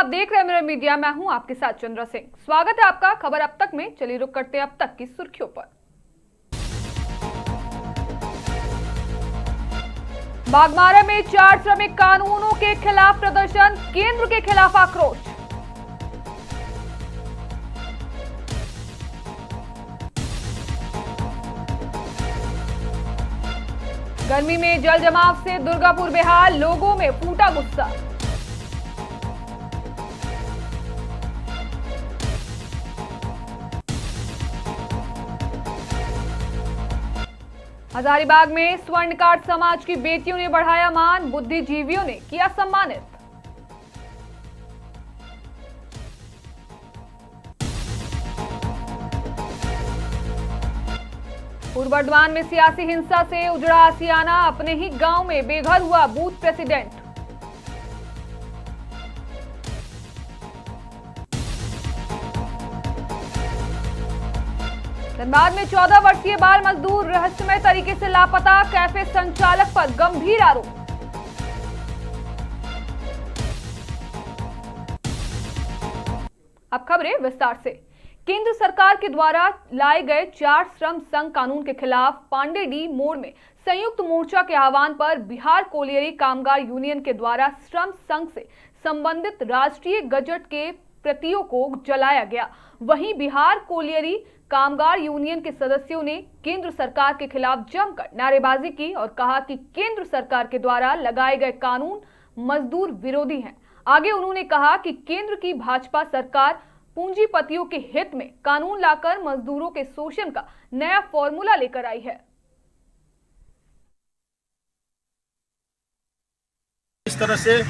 देख रहे हैं मिरर मीडिया। मैं हूं आपके साथ चंद्रा सिंह। स्वागत है आपका खबर अब तक में। चलिए रुक करते हैं अब तक की सुर्खियों पर। बागमारा में 4 श्रमिक कानूनों के खिलाफ प्रदर्शन, केंद्र के खिलाफ आक्रोश। गर्मी में जल जमाव से दुर्गापुर बेहाल, लोगों में फूटा गुस्सा। हजारीबाग में स्वर्णकार समाज की बेटियों ने बढ़ाया मान, बुद्धिजीवियों ने किया सम्मानित। पूर्व बर्धमान में सियासी हिंसा से उजड़ा आसियाना, अपने ही गांव में बेघर हुआ बूथ प्रेसिडेंट। धनबाद में 14 वर्षीय बाल मजदूर रहस्यमय तरीके से लापता, कैफे संचालक पर गंभीर आरोप। अब खबरें विस्तार से। केंद्र सरकार के द्वारा लाए गए 4 श्रम संघ कानून के खिलाफ पांडेडी मोड़ में संयुक्त मोर्चा के आह्वान पर बिहार कोलियरी कामगार यूनियन के द्वारा श्रम संघ से संबंधित राष्ट्रीय गजट के प्रतियों को जलाया गया। वहीं बिहार कोलियरी कामगार यूनियन के सदस्यों ने केंद्र सरकार के खिलाफ जमकर नारेबाजी की और कहा कि केंद्र सरकार के द्वारा लगाए गए कानून मजदूर विरोधी हैं। आगे उन्होंने कहा कि केंद्र की भाजपा सरकार पूंजीपतियों के हित में कानून लाकर मजदूरों के शोषण का नया फॉर्मूला लेकर आई है। इस तरह से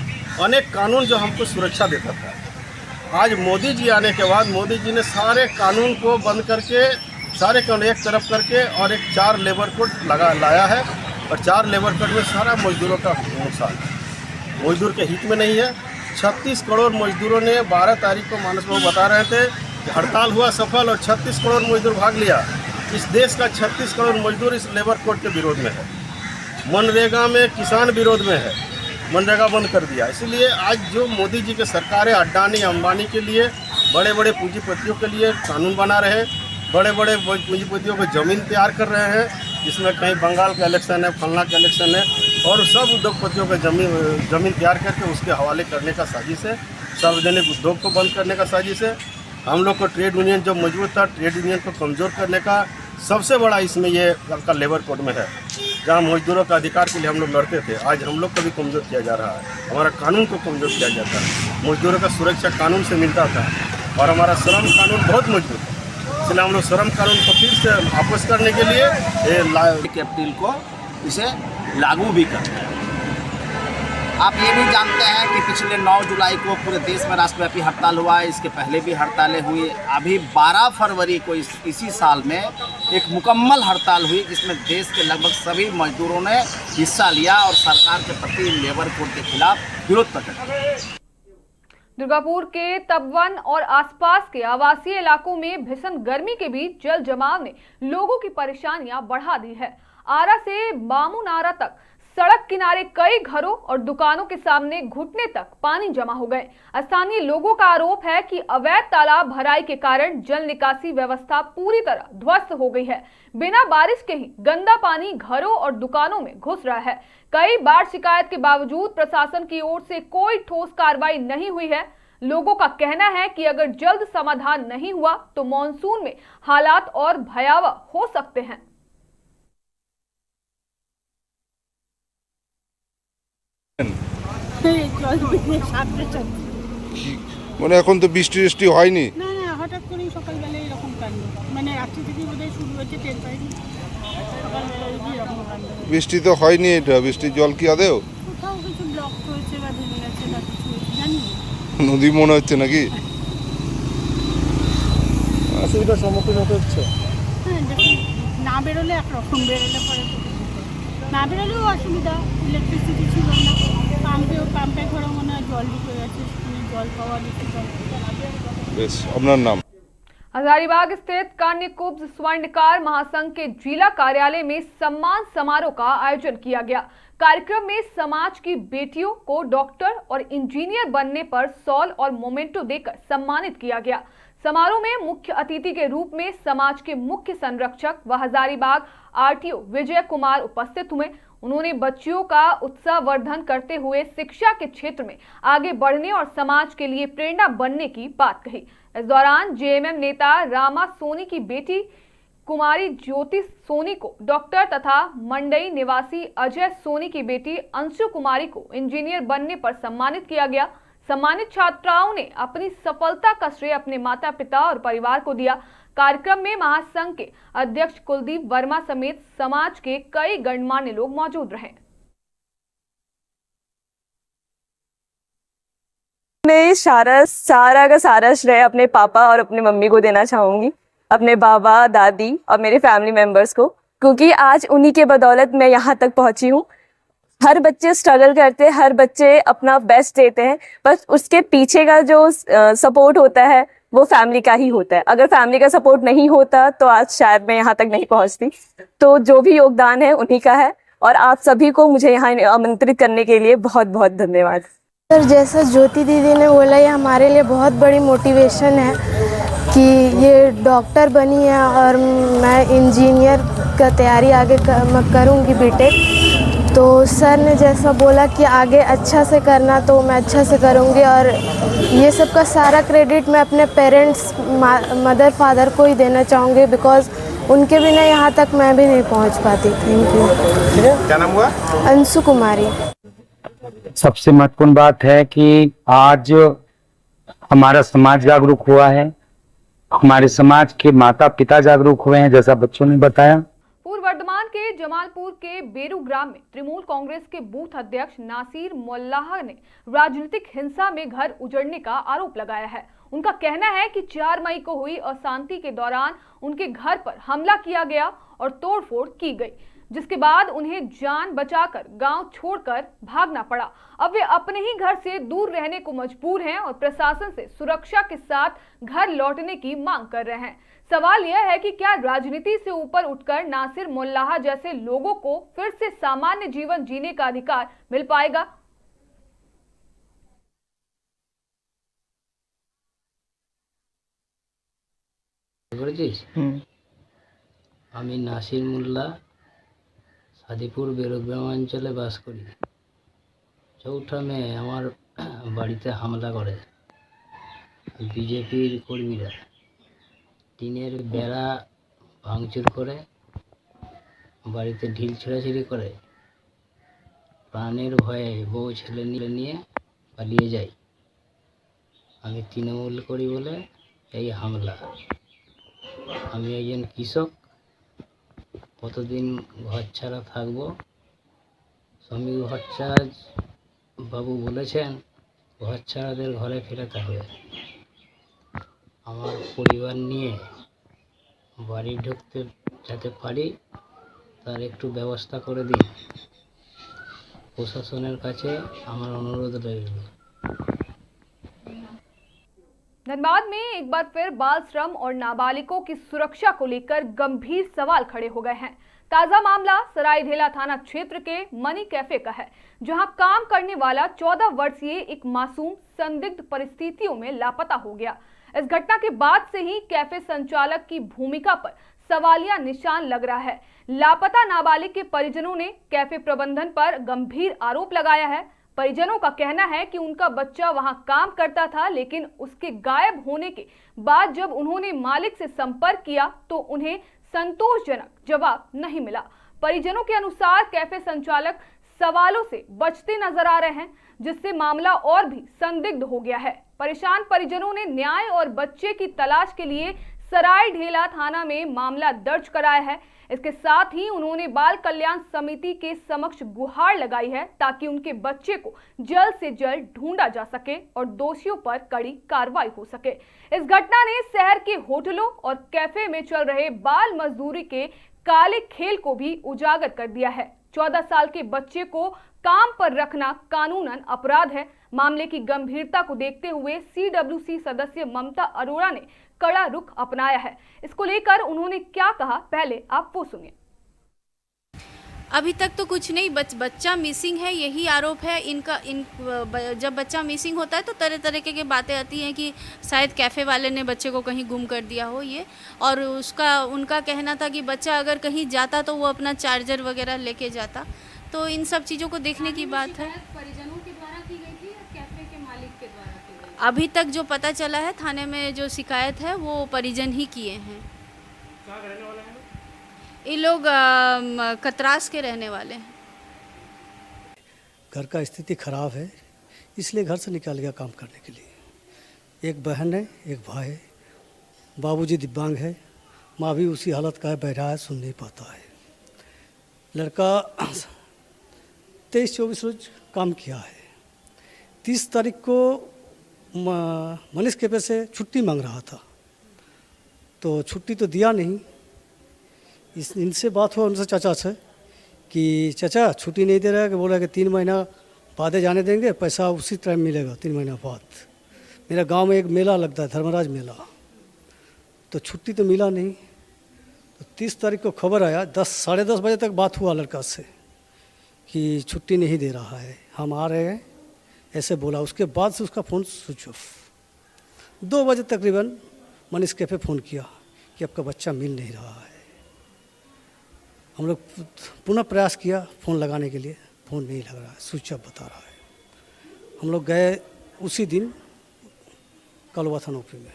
अनेक कानून जो हमको सुरक्षा देता था, आज मोदी जी आने के बाद मोदी जी ने सारे कानून को बंद करके, सारे कानून एक तरफ करके और एक 4 लेबर कोड लाया है। और 4 लेबर कोड में सारा मजदूरों का नुकसान मजदूर के हित में नहीं है। 36 करोड़ मजदूरों ने 12 तारीख को मानस बाबू बता रहे थे कि हड़ताल हुआ सफल और 36 करोड़ मजदूर भाग लिया। इस देश का 36 करोड़ मजदूर इस लेबर कोड के विरोध में है। मनरेगा में किसान विरोध में है, मनरेगा बंद कर दिया। इसलिए आज जो मोदी जी के सरकार है, अडानी अंबानी के लिए, बड़े बड़े पूंजीपतियों के लिए कानून बना रहे हैं। बड़े बड़े पूंजीपतियों को ज़मीन तैयार कर रहे हैं, जिसमें कहीं बंगाल का इलेक्शन है, फलना का इलेक्शन है, और सब उद्योगपतियों को ज़मीन तैयार करके उसके हवाले करने का साजिश है। सार्वजनिक उद्योग को बंद करने का साजिश है। हम लोग को ट्रेड यूनियन जो मजबूत था, ट्रेड यूनियन को कमज़ोर करने का सबसे बड़ा इसमें ये आपका लेबर कोड में है। जहाँ मजदूरों का अधिकार के लिए हम लोग लड़ते थे, आज हम लोग को भी कमज़ोर किया जा रहा है। हमारा कानून को कमज़ोर किया जाता है। मजदूरों का सुरक्षा कानून से मिलता था और हमारा श्रम कानून बहुत मजबूत है। इसलिए हम लोग श्रम कानून को फिर से वापस करने के लिए अप्रैल को इसे लागू भी करते हैं। आप ये भी जानते हैं कि पिछले 9 जुलाई को पूरे देश में राष्ट्रव्यापी हड़ताल हुआ है। इसके पहले भी हड़तालें हुई। अभी 12 फरवरी को इसी साल में एक मुकम्मल हड़ताल हुई, जिसमें देश के लगभग सभी मजदूरों ने हिस्सा लिया और सरकार के प्रति लेबर कोड के खिलाफ विरोध प्रकट किया। दुर्गापुर के तपवन और आसपास के आवासीय इलाकों में भीषण गर्मी के बीच जल जमाव ने लोगों की परेशानियां बढ़ा दी है। आरा से बामूनारा तक सड़क किनारे कई घरों और दुकानों के सामने घुटने तक पानी जमा हो गए। स्थानीय लोगों का आरोप है कि अवैध तालाब भराई के कारण जल निकासी व्यवस्था पूरी तरह ध्वस्त हो गई है। बिना बारिश के ही गंदा पानी घरों और दुकानों में घुस रहा है। कई बार शिकायत के बावजूद प्रशासन की ओर से कोई ठोस कार्रवाई नहीं हुई है। लोगों का कहना है कि अगर जल्द समाधान नहीं हुआ तो मॉनसून में हालात और भयावह हो सकते हैं। মানে এখন তো বৃষ্টি হয়নি। না না, হঠাৎ করেই সকালবেলা এরকম কাণ্ড, মানে রাত্রি থেকে বোধহয় শুরু হয়েছে, টের পাইনি। সকালবেলা এরকম কাণ্ড। বৃষ্টি তো হয়নি, এটা বৃষ্টির জল কি আদেও কোথাও কিছু ব্লক হয়েছে বা ভেঙে গেছে বা কিছু হয়েছে জানি না। নদী মনে হচ্ছে নাকি? অসুবিধার সম্মুখীন হতে হচ্ছে। হ্যাঁ, দেখুন, না বেরোলে একরকম, বেরোলে পরে না বেরোলেও অসুবিধা। ইলেকট্রিসিটি ছিল না, পাম্পে ঘরে মনে হয় জল ঢুকে গেছে, জল পাওয়া যেতে। বেশ, আপনার নাম? हजारीबाग स्थित कन्याकुब्ज स्वर्णकार महासंघ के जिला कार्यालय में सम्मान समारोह का आयोजन किया गया। कार्यक्रम में समाज की बेटियों को डॉक्टर और इंजीनियर बनने पर शॉल और मोमेंटो देकर सम्मानित किया गया। समारोह में मुख्य अतिथि के रूप में समाज के मुख्य संरक्षक व हजारीबाग आरटीओ विजय कुमार उपस्थित हुए। उन्होंने बच्चियों का उत्साहवर्धन करते हुए शिक्षा के क्षेत्र में आगे बढ़ने और समाज के लिए प्रेरणा बनने की बात कही। इस दौरान जेएमएम नेता रामा सोनी की बेटी कुमारी ज्योति सोनी को डॉक्टर तथा मंडई निवासी अजय सोनी की बेटी अंशु कुमारी को इंजीनियर बनने पर सम्मानित किया गया। सम्मानित छात्राओं ने अपनी सफलता का श्रेय अपने माता पिता और परिवार को दिया। कार्यक्रम में महासंघ के अध्यक्ष कुलदीप वर्मा समेत समाज के कई गणमान्य लोग मौजूद रहे। मैं सारा का सारा श्रेय अपने पापा और अपने मम्मी को देना चाहूँगी, अपने बाबा दादी और मेरे फैमिली मेम्बर्स को, क्योंकि आज उन्हीं के बदौलत मैं यहाँ तक पहुँची हूँ। हर बच्चे स्ट्रगल करते हैं, हर बच्चे अपना बेस्ट देते हैं, बस उसके पीछे का जो सपोर्ट होता है वो फैमिली का ही होता है। अगर फैमिली का सपोर्ट नहीं होता तो आज शायद मैं यहाँ तक नहीं पहुँचती। तो जो भी योगदान है उन्हीं का है और आप सभी को मुझे यहाँ आमंत्रित करने के लिए बहुत बहुत धन्यवाद। सर, जैसा ज्योति दीदी ने बोला, ये हमारे लिए बहुत बड़ी मोटिवेशन है कि ये डॉक्टर बनी है और मैं इंजीनियर का तैयारी आगे करूँगी बीटेक। तो सर ने जैसा बोला कि आगे अच्छा से करना, तो मैं अच्छा से करूँगी और ये सब का सारा क्रेडिट मैं अपने पेरेंट्स मदर फादर को ही देना चाहूँगी, बिकॉज उनके बिना यहाँ तक मैं भी नहीं पहुँच पाती। Thank you. क्या नाम हुआ? अंशु कुमारी। सबसे महत्वपूर्ण बात है कि आज हमारा समाज जागरूक हुआ है, हमारे समाज के माता पिता जागरूक हुए हैं, जैसा बच्चों ने बताया। पूर्व वर्धमान के जमालपुर के बेरू ग्राम में तृणमूल कांग्रेस के बूथ अध्यक्ष नासिर मोल्लाह ने राजनीतिक हिंसा में घर उजड़ने का आरोप लगाया है। उनका कहना है कि 4 मई को हुई अशांति के दौरान उनके घर पर हमला किया गया और तोड़फोड़ की गई, जिसके बाद उन्हें जान बचाकर गांव छोड़कर भागना पड़ा। अब वे अपने ही घर से दूर रहने को मजबूर हैं और प्रशासन से सुरक्षा के साथ घर लौटने की मांग कर रहे हैं। सवाल यह है कि क्या राजनीति से ऊपर उठकर नासिर मोल्लाह जैसे लोगों को फिर से सामान्य जीवन जीने का अधिकार मिल पाएगा? আমি নাসির মোল্লা সাদিপুর বেরো গ্রামাঞ্চলে বাস করি। 4 মে আমার বাড়িতে হামলা করে বিজেপির কর্মীরা। টিনের বেড়া ভাঙচুর করে, বাড়িতে ঢিল ছেঁড়াছিঁড়ি করে, প্রাণের ভয়ে বউ ছেলে নিয়ে পালিয়ে যায়। আমি তৃণমূল করি বলে এই হামলা। আমি একজন কৃষক, কতদিন ঘর ছাড়া থাকবো? শ্রমিক ভট্টাচার্য বাবু বলেছেন ঘর ছাড়াদের ঘরে ফেরাতে হবে। আমার পরিবার নিয়ে বাড়ি ঢুকতে যাতে পারি তার একটু ব্যবস্থা করে দিন। প্রশাসনের কাছে আমার অনুরোধ রইল। धनबाद में एक बार फिर बाल श्रम और नाबालिगों की सुरक्षा को लेकर गंभीर सवाल खड़े हो गए हैं। ताजा मामला सरायढेला थाना क्षेत्र के मनी कैफे का है, जहां काम करने वाला 14 वर्षीय एक मासूम संदिग्ध परिस्थितियों में लापता हो गया। इस घटना के बाद से ही कैफे संचालक की भूमिका पर सवालिया निशान लग रहा है। लापता नाबालिग के परिजनों ने कैफे प्रबंधन पर गंभीर आरोप लगाया है। परिजनों का कहना है कि उनका बच्चा वहां काम करता था, लेकिन उसके गायब होने के बाद जब उन्होंने मालिक से संपर्क किया तो उन्हें संतोषजनक जवाब नहीं मिला। परिजनों के अनुसार कैफे संचालक सवालों से बचते नजर आ रहे हैं, जिससे मामला और भी संदिग्ध हो गया है। परेशान परिजनों ने न्याय और बच्चे की तलाश के लिए सरायढेला थाना में मामला दर्ज कराया है। इसके साथ ही उन्होंने बाल कल्याण समिति के समक्ष गुहार लगाई है ताकि उनके बच्चे को जल्द से जल्द ढूंढा जा सके और दोषियों पर कड़ी कार्रवाई हो सके। इस घटना ने शहर के होटलों और कैफे में चल रहे बाल मजदूरी के काले खेल को भी उजागर कर दिया है। 14 साल के बच्चे को काम पर रखना कानूनन अपराध है। मामले की गंभीरता को देखते हुए CWC सदस्य ममता अरोड़ा ने कड़ा रुख अपनाया है। इसको लेकर उन्होंने क्या कहा, पहले आप वो सुनिए। अभी तक तो कुछ नहीं, बच्चा मिसिंग है यही आरोप है इनका। जब बच्चा मिसिंग होता है तो तरह तरह की बातें आती हैं कि शायद कैफ़े वाले ने बच्चे को कहीं गुम कर दिया हो ये, और उनका कहना था कि बच्चा अगर कहीं जाता तो वो अपना चार्जर वगैरह लेके जाता। तो इन सब चीज़ों को देखने की बात है। परिजनों के द्वारा की गई थी या कैफे के मालिक के द्वारा की गई? अभी तक जो पता चला है थाने में जो शिकायत है वो परिजन ही किए हैं। ये लोग कतरास के रहने वाले हैं। घर का स्थिति खराब है, इसलिए घर से निकाल गया काम करने के लिए। एक बहन है, एक भाई है, बाबूजी दिव्यांग है, माँ भी उसी हालत का है, बैठा है, सुन नहीं पाता है। लड़का 23-24 रोज काम किया है। 30 तारीख को मनीष कैफे से छुट्टी मांग रहा था, तो छुट्टी तो दिया नहीं। इनसे बात हुआ उनसे चाचा से कि चाचा छुट्टी नहीं दे रहा है, कि बोला कि 3 महीना बाद जाने देंगे, पैसा उसी टाइम मिलेगा 3 महीना बाद। मेरा गांव में एक मेला लगता है, धर्मराज मेला, तो छुट्टी तो मिला नहीं। तो 30 तारीख को खबर आया, 10 साढ़े 10 बजे तक बात हुआ लड़का से कि छुट्टी नहीं दे रहा है, हम आ रहे हैं, ऐसे बोला। उसके बाद से उसका फ़ोन स्विच ऑफ। 2 बजे तकरीबन मनीष कैफे फ़ोन किया कि आपका बच्चा मिल नहीं रहा है। हम लोग पुनः प्रयास किया फ़ोन लगाने के लिए, फ़ोन नहीं लग रहा है, स्विच ऑफ बता रहा है। हम लोग गए उसी दिन कालुआ थाना ओपी में।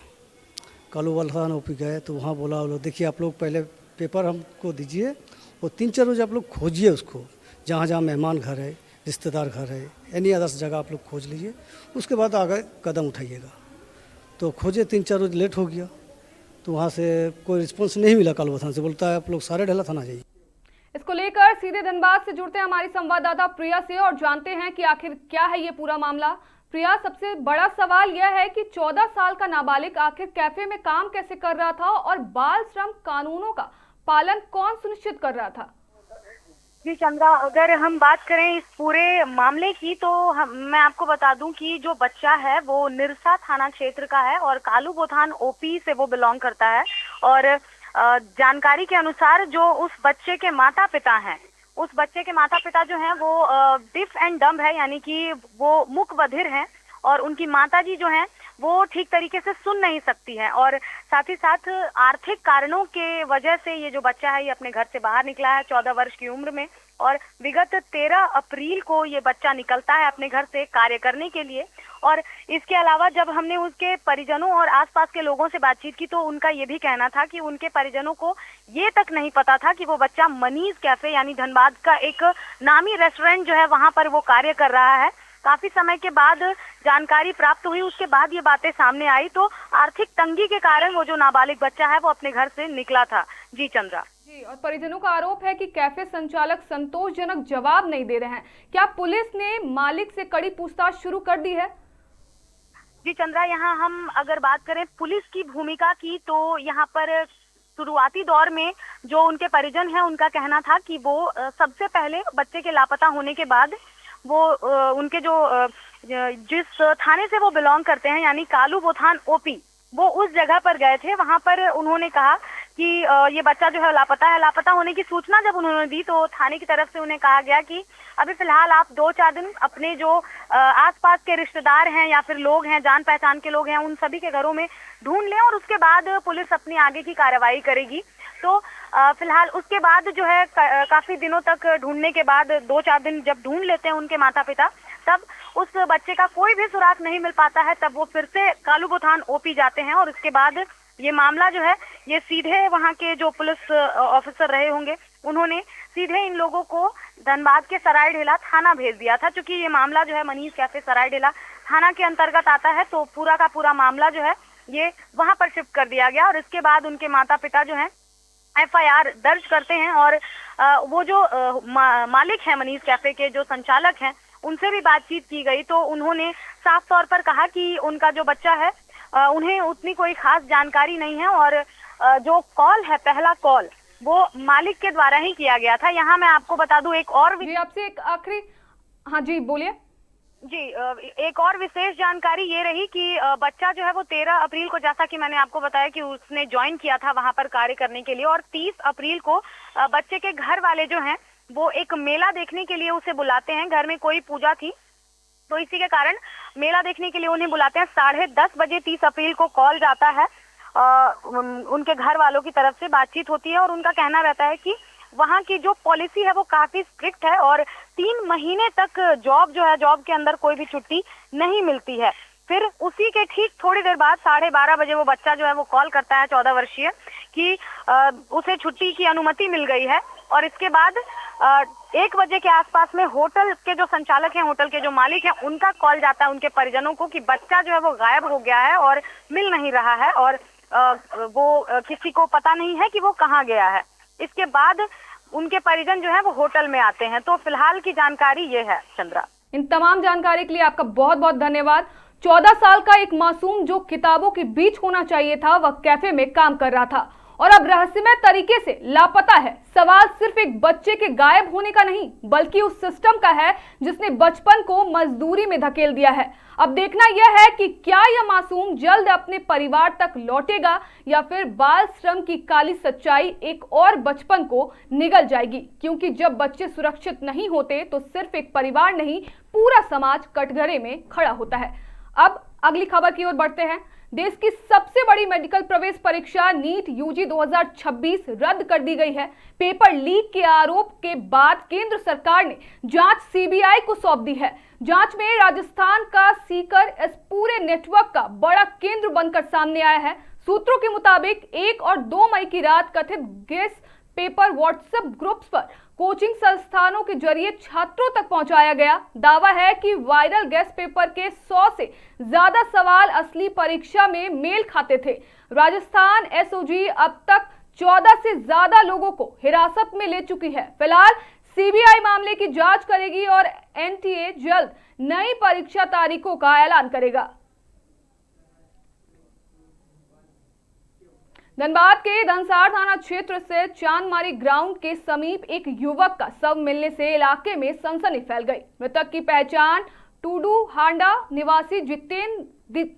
कालुआ थाना ओपी गए तो वहाँ बोला वो लोग, देखिए आप लोग पहले पेपर हमको दीजिए और 3-4 रोज आप लोग खोजिए उसको, जहाँ जहाँ मेहमान घर है, रिश्तेदार घर है, एनी अदर्स जगह आप लोग खोज लीजिए, उसके बाद आगे कदम उठाइएगा। तो खोजे, 3-4 रोज लेट हो गया, तो वहाँ से कोई रिस्पॉन्स नहीं मिला। कालुआ थाना से बोलता है आप लोग सारे ढेला थाना जाइए। इसको लेकर सीधे धनबाद से जुड़ते हैं हमारी संवाददाता प्रिया से और जानते हैं कि आखिर क्या है ये पूरा मामला। प्रिया, सबसे बड़ा सवाल यह है कि 14 साल का नाबालिग आखिर कैफे में काम कैसे कर रहा था और बाल श्रम कानूनों का पालन कौन सुनिश्चित कर रहा था? जी चंद्रा, अगर हम बात करें इस पूरे मामले की तो मैं आपको बता दूं कि जो बच्चा है वो निरसा थाना क्षेत्र का है और कालूबोथान ओपी से वो बिलोंग करता है। और जानकारी के अनुसार जो उस बच्चे के माता पिता हैं, उस बच्चे के माता पिता जो हैं वो डिफ एंड डम्ब है, यानी कि वो मूक बधिर हैं और उनकी माताजी जो हैं वो ठीक तरीके से सुन नहीं सकती है। और साथ ही साथ आर्थिक कारणों के वजह से ये जो बच्चा है ये अपने घर से बाहर निकला है 14 वर्ष की उम्र में। और विगत 13 अप्रैल को ये बच्चा निकलता है अपने घर से कार्य करने के लिए। और इसके अलावा जब हमने उसके परिजनों और आसपास के लोगों से बातचीत की तो उनका ये भी कहना था कि उनके परिजनों को ये तक नहीं पता था कि वो बच्चा मनीष कैफे यानी धनबाद का एक नामी रेस्टोरेंट जो है वहां पर वो कार्य कर रहा है। काफी समय के बाद जानकारी प्राप्त हुई, उसके बाद ये बातें सामने आई तो आर्थिक तंगी के कारण वो जो नाबालिग बच्चा है वो अपने घर से निकला था। जी चंद्रा। जी, और परिजनों का आरोप है कि कैफे संचालक संतोषजनक जवाब नहीं दे रहे हैं। क्या पुलिस ने मालिक से कड़ी पूछताछ शुरू कर दी है? जी चंद्रा, यहाँ हम अगर बात करें पुलिस की भूमिका की तो यहाँ पर शुरुआती दौर में जो उनके परिजन हैं उनका कहना था कि वो सबसे पहले बच्चे के लापता होने के बाद वो उनके जो जिस थाने से वो बिलोंग करते हैं यानी कालूबोथान ओपी, वो उस जगह पर गए थे। वहां पर उन्होंने कहा कि ये बच्चा जो है लापता है। लापता होने की सूचना जब उन्होंने दी तो थाने की तरफ से उन्हें कहा गया कि अभी फिलहाल आप 2-4 दिन अपने जो आसपास के रिश्तेदार हैं या फिर लोग हैं, जान पहचान के लोग हैं, उन सभी के घरों में ढूंढ लें और उसके बाद पुलिस अपनी आगे की कार्रवाई करेगी। तो फिलहाल उसके बाद जो है काफी दिनों तक ढूंढने के बाद 2-4 दिन जब ढूंढ लेते हैं उनके माता पिता, तब उस बच्चे का कोई भी सुराग नहीं मिल पाता है। तब वो फिर से कालूबोथान ओपी जाते हैं और उसके बाद ये मामला जो है ये सीधे वहाँ के जो पुलिस ऑफिसर रहे होंगे उन्होंने सीधे इन लोगों को धनबाद के सरायढेला थाना भेज दिया था। क्योंकि ये मामला जो है मनीष कैफे सरायढेला थाना के अंतर्गत आता है तो पूरा का पूरा मामला जो है ये वहाँ पर शिफ्ट कर दिया गया। और इसके बाद उनके माता पिता जो है FIR दर्ज करते हैं और वो जो मालिक है मनीष कैफे के जो संचालक हैं उनसे भी बातचीत की गई तो उन्होंने साफ तौर पर कहा कि उनका जो बच्चा है उन्हें उतनी कोई खास जानकारी नहीं है और जो कॉल है, पहला कॉल वो मालिक के द्वारा ही किया गया था। यहाँ मैं आपको बता दूं एक और जी, आपसे एक आखिरी, हाँ जी बोलिए। जी, एक और विशेष जानकारी ये रही कि बच्चा जो है वो 13 अप्रैल को, जैसा कि मैंने आपको बताया कि उसने ज्वाइन किया था वहां पर कार्य करने के लिए, और 30 अप्रैल को बच्चे के घर वाले जो हैं वो एक मेला देखने के लिए उसे बुलाते हैं। घर में कोई पूजा थी तो इसी के कारण मेला देखने के लिए उन्हें बुलाते हैं। 10:30 बजे 30 अप्रैल को कॉल जाता है, उनके घर वालों की तरफ से बातचीत होती है और उनका कहना रहता है कि वहाँ की जो पॉलिसी है वो काफी स्ट्रिक्ट है और 3 महीने तक जॉब के अंदर कोई भी छुट्टी नहीं मिलती है। फिर उसी के ठीक थोड़ी देर बाद 12:30 बजे वो बच्चा जो है वो कॉल करता है 14 वर्षीय कि उसे छुट्टी की अनुमति मिल गई है। और इसके बाद 1 बजे के आसपास में होटल के जो संचालक हैं, होटल के जो मालिक हैं, उनका कॉल जाता है उनके परिजनों को कि बच्चा जो है वो गायब हो गया है और मिल नहीं रहा है और वो किसी को पता नहीं है कि वो कहाँ गया है। इसके बाद उनके परिजन जो है वो होटल में आते हैं। तो फिलहाल की जानकारी ये है। चंद्रा, इन तमाम जानकारी के लिए आपका बहुत बहुत धन्यवाद। 14 साल का एक मासूम जो किताबों के बीच होना चाहिए था, वह कैफे में काम कर रहा था और अब रहस्यमय तरीके से लापता है। सवाल सिर्फ एक बच्चे के गायब होने का नहीं, बल्कि उस सिस्टम का है जिसने बचपन को मजदूरी में धकेल दिया है। अब देखना यह है कि क्या यह मासूम जल्द अपने परिवार तक लौटेगा या फिर बाल श्रम की काली सच्चाई एक और बचपन को निगल जाएगी। क्योंकि जब बच्चे सुरक्षित नहीं होते तो सिर्फ एक परिवार नहीं, पूरा समाज कटघरे में खड़ा होता है। अब अगली खबर की ओर बढ़ते हैं। देश की सबसे बड़ी मेडिकल प्रवेश परीक्षा नीट यूजी 2026 रद्द कर दी गई है। पेपर लीक के आरोप के बाद केंद्र सरकार ने जांच सीबीआई को सौंप दी है। जांच में राजस्थान का सीकर इस पूरे नेटवर्क का बड़ा केंद्र बनकर सामने आया है। सूत्रों के मुताबिक 1 और 2 मई की रात कथित गेस पेपर व्हाट्सएप ग्रुप्स पर कोचिंग संस्थानों के जरिए छात्रों तक पहुंचाया गया। दावा है कि वायरल गेस पेपर के 100 से ज्यादा सवाल असली परीक्षा में मेल खाते थे। राजस्थान एसओजी अब तक 14 से ज्यादा लोगों को हिरासत में ले चुकी है। फिलहाल सीबीआई मामले की जांच करेगी और एनटीए जल्द नई परीक्षा तारीखों का ऐलान करेगा। धनबाद के धनसार थाना क्षेत्र से चांदमारी ग्राउंड के समीप एक युवक का शव मिलने से इलाके में सनसनी फैल गई। मृतक की पहचान टूडू हांडा निवासी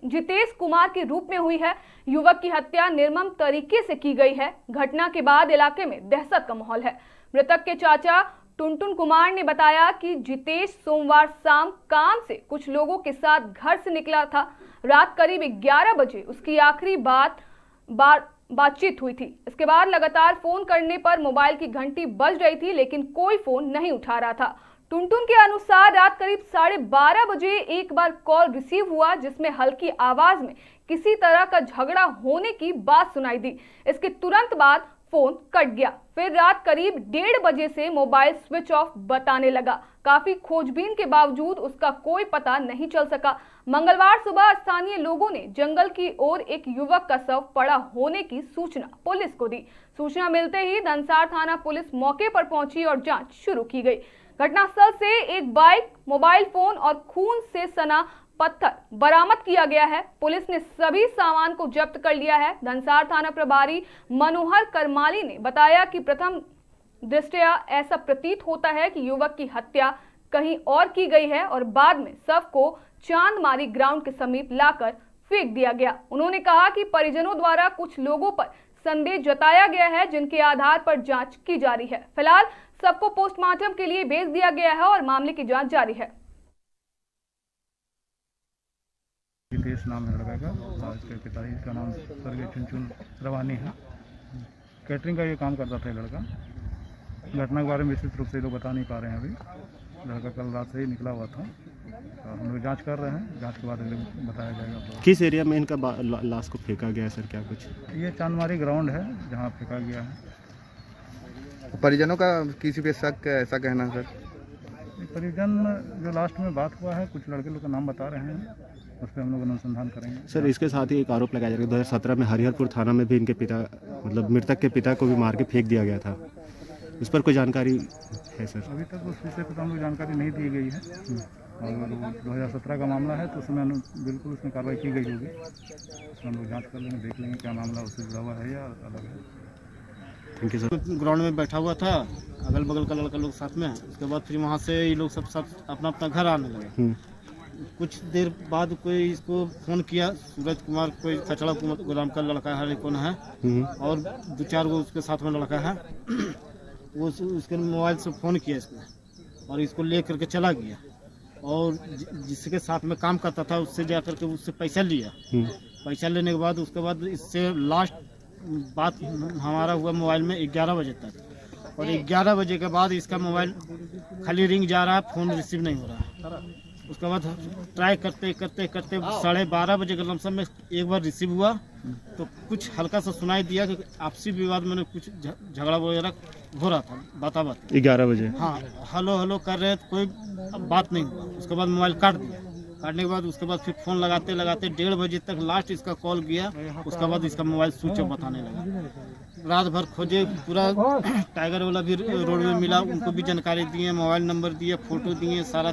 जितेश कुमार के रूप में हुई है। युवक की हत्या निर्मम तरीके से की गई है। घटना के बाद इलाके में दहशत का माहौल है। मृतक के चाचा टुनटुन कुमार ने बताया कि जितेश सोमवार शाम काम से कुछ लोगों के साथ घर से निकला था। रात करीब 11 बजे उसकी आखिरी बातचीत हुई थी। इसके बाद लगातार फोन करने पर मोबाइल की घंटी बज रही थी, लेकिन कोई फोन नहीं उठा रहा था। टुनटुन के अनुसार रात करीब 12:30 बजे एक बार कॉल रिसीव हुआ, जिसमें हल्की आवाज में किसी तरह का झगड़ा होने की बात सुनाई दी। इसके तुरंत बाद फोन कट गया। फिर रात करीब 1:30 बजे से मोबाइल स्विच ऑफ बताने लगा। काफी खोजबीन के बावजूद उसका कोई पता नहीं चल सका। मंगलवार सुबह स्थानीय लोगों ने जंगल की ओर एक युवक का शव पड़ा होने की सूचना पुलिस को दी। सूचना मिलते ही धनसार थाना पुलिस मौके पर पहुंची और जांच शुरू की गई। घटनास्थल से एक बाइक, मोबाइल फोन और खून से सना पत्थर बरामद किया गया है। पुलिस ने सभी सामान को जब्त कर लिया है। धनसार थाना प्रभारी मनोहर करमाली ने बताया कि प्रथम दृष्टया ऐसा प्रतीत होता है कि युवक की हत्या कहीं और की गई है और बाद में शव को चांदमारी ग्राउंड के समीप लाकर फेंक दिया गया। उन्होंने कहा कि परिजनों द्वारा कुछ लोगों पर संदेह जताया गया है, जिनके आधार पर जांच की जा रही है। फिलहाल सबको पोस्टमार्टम के लिए भेज दिया गया है और मामले की जांच जारी है। जितेश नाम है लड़का का, इसके पिताजी का नाम स्वर्गीय चुनचुन रवानी है। कैटरिंग का ये काम करता था लड़का। घटना के बारे में विस्तृत रूप से लोग बता नहीं पा रहे हैं अभी। लड़का कल रात से ही निकला हुआ था। हम लोग जांच कर रहे हैं, जांच के बाद बताया जाएगा। तो किस एरिया में इनका लाश को फेंका गया है सर, क्या कुछ? ये चांदमारी ग्राउंड है जहाँ फेंका गया है। परिजनों का किसी पे शक है, ऐसा कहना सर? परिजन जो लास्ट में बात हुआ है, कुछ लड़के लोग का नाम बता रहे हैं, उस पर हम लोग अनुसंधान करेंगे। सर इसके साथ ही एक आरोप लगाया जा रहा है 2017 में हरिहरपुर थाना में भी इनके पिता, मतलब मृतक के पिता को भी मार के फेंक दिया गया था। उस पर कोई जानकारी है सर? अभी तक उस विषय पर हम लोग जानकारी नहीं दी गई है। और 2017 का मामला है तो उसमें बिल्कुल उसमें कार्रवाई की गई होगी। उसमें हम लोग जाँच कर लेंगे, देख लेंगे क्या मामला उससे जुड़ा हुआ है या अलग है। Thank you sir. ग्राउंड में बैठा हुआ था, अगल बगल का लड़का लोग साथ में। उसके बाद फिर वहाँ से ये लोग सब अपना अपना घर आने लगे। कुछ देर बाद कोई इसको फ़ोन किया, सूरज कुमार कोई कचड़ा गोदाम का लड़का है कौन है, और 2-4 गो उसके साथ में लड़का है, वो उसके मोबाइल से फ़ोन किया इसको और इसको ले करके चला गया और जिसके साथ में काम करता था उससे जा करके उससे पैसा लिया। पैसा लेने के बाद उसके बाद इससे लास्ट बात हमारा हुआ मोबाइल में 11 बजे तक, और 11 बजे के बाद इसका मोबाइल खाली रिंग जा रहा है, फ़ोन रिसीव नहीं हो रहा है। उसके बाद ट्राई करते करते करते 12:30 बजे के लमसम में एक बार रिसीव हुआ तो कुछ हल्का सा सुनाई दिया कि आपसी विवाद में कुछ झगड़ा वगैरह हो रहा था, बात 11 बजे। हाँ, हेलो हेलो कर रहे थे, कोई बात नहीं हुआ। उसके बाद मोबाइल काट दिया। काटने के बाद उसके बाद फिर फ़ोन लगाते लगाते 1:30 बजे तक लास्ट इसका कॉल गया। उसके बाद इसका मोबाइल स्विच ऑफ बताने लगा। रात भर खोजे, पूरा टाइगर वाला भी रोड में मिला, उनको भी जानकारी दिए, मोबाइल नंबर दिए, फ़ोटो दिए, सारा